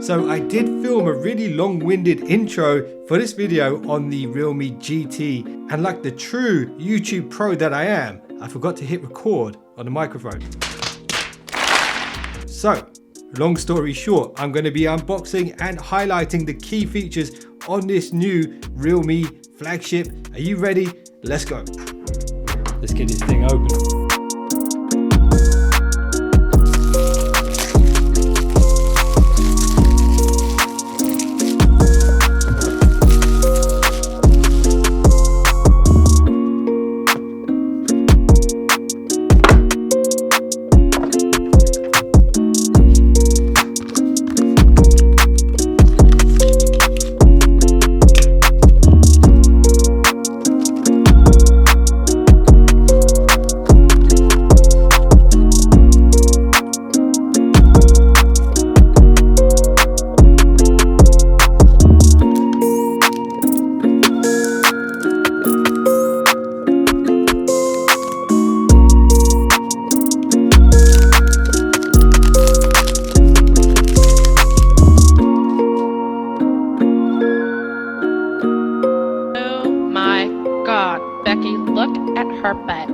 So I did film a really long-winded intro for this video on the Realme GT, and like the true YouTube pro that I am, I forgot to hit record on the microphone. So, long story short, I'm going to be unboxing and highlighting the key features on this new Realme flagship. Are you ready? Let's go. Let's get this thing open. Look at her butt.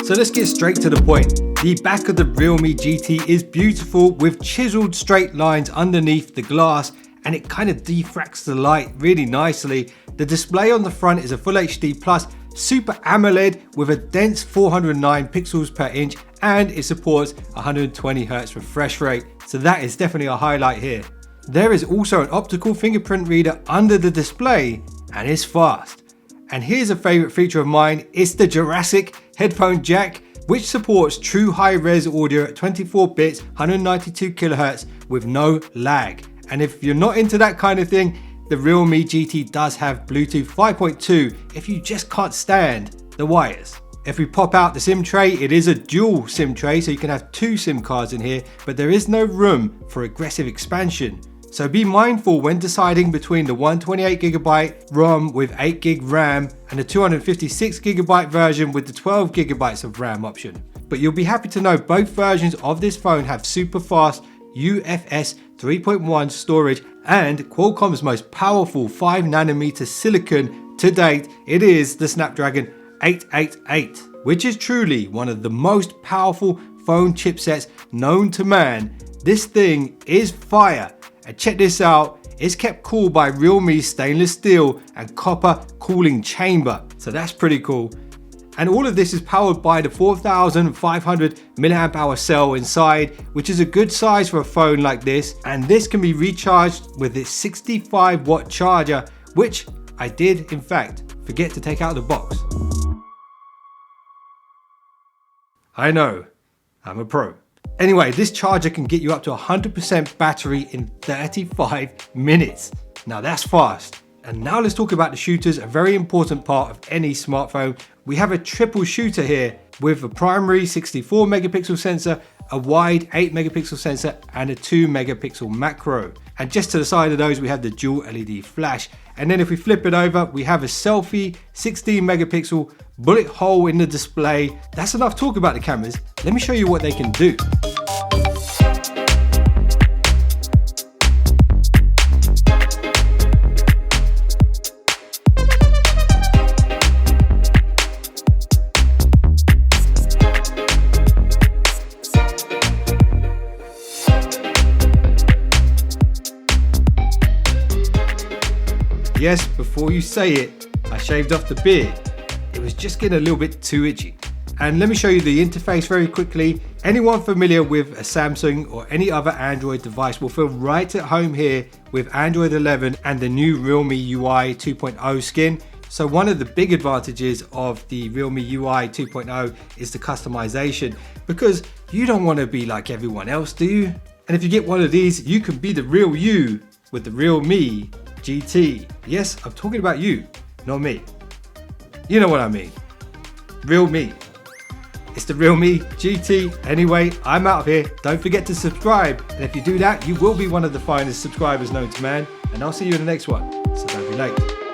So let's get straight to the point. The back of the Realme GT is beautiful with chiseled straight lines underneath the glass, and it kind of diffracts the light really nicely. The display on the front is a Full HD Plus Super AMOLED with a dense 409 pixels per inch, and it supports 120 Hz refresh rate. So that is definitely a highlight here. There is also an optical fingerprint reader under the display, and it's fast. And here's a favorite feature of mine, it's the Jurassic headphone jack, which supports true high-res audio at 24 bits, 192 kHz with no lag. And if you're not into that kind of thing, the Realme GT does have Bluetooth 5.2 if you just can't stand the wires. If we pop out the SIM tray, it is a dual SIM tray, so you can have 2 SIM cards in here, but there is no room for aggressive expansion. So be mindful when deciding between the 128GB ROM with 8GB RAM and the 256GB version with the 12GB of RAM option. But you'll be happy to know both versions of this phone have super fast UFS 3.1 storage and Qualcomm's most powerful 5nm silicon to date. It is the Snapdragon 888, which is truly one of the most powerful phone chipsets known to man. This thing is fire. And check this out, it's kept cool by Realme's stainless steel and copper cooling chamber. So that's pretty cool. And all of this is powered by the 4500 mAh cell inside, which is a good size for a phone like this. And this can be recharged with this 65-watt charger, which I did in fact forget to take out of the box. I know, I'm a pro. Anyway, this charger can get you up to 100% battery in 35 minutes. Now that's fast. And now let's talk about the shooters, a very important part of any smartphone. We have a triple shooter here with a primary 64 megapixel sensor, a wide 8 megapixel sensor, and a 2 megapixel macro. And just to the side of those, we have the dual LED flash. And then if we flip it over, we have a selfie 16 megapixel bullet hole in the display. That's enough talk about the cameras. Let me show you what they can do. Yes, before you say it, I shaved off the beard. It was just getting a little bit too itchy. And let me show you the interface very quickly. Anyone familiar with a Samsung or any other Android device will feel right at home here with Android 11 and the new Realme UI 2.0 skin. So one of the big advantages of the Realme UI 2.0 is the customization, because you don't want to be like everyone else, do you? And if you get one of these, you can be the real you with the Realme GT. Yes, I'm talking about you, not me. You know what I mean. Real me. It's the Realme GT. Anyway, I'm out of here. Don't forget to subscribe. And if you do that, you will be one of the finest subscribers known to man. And I'll see you in the next one. So don't be late.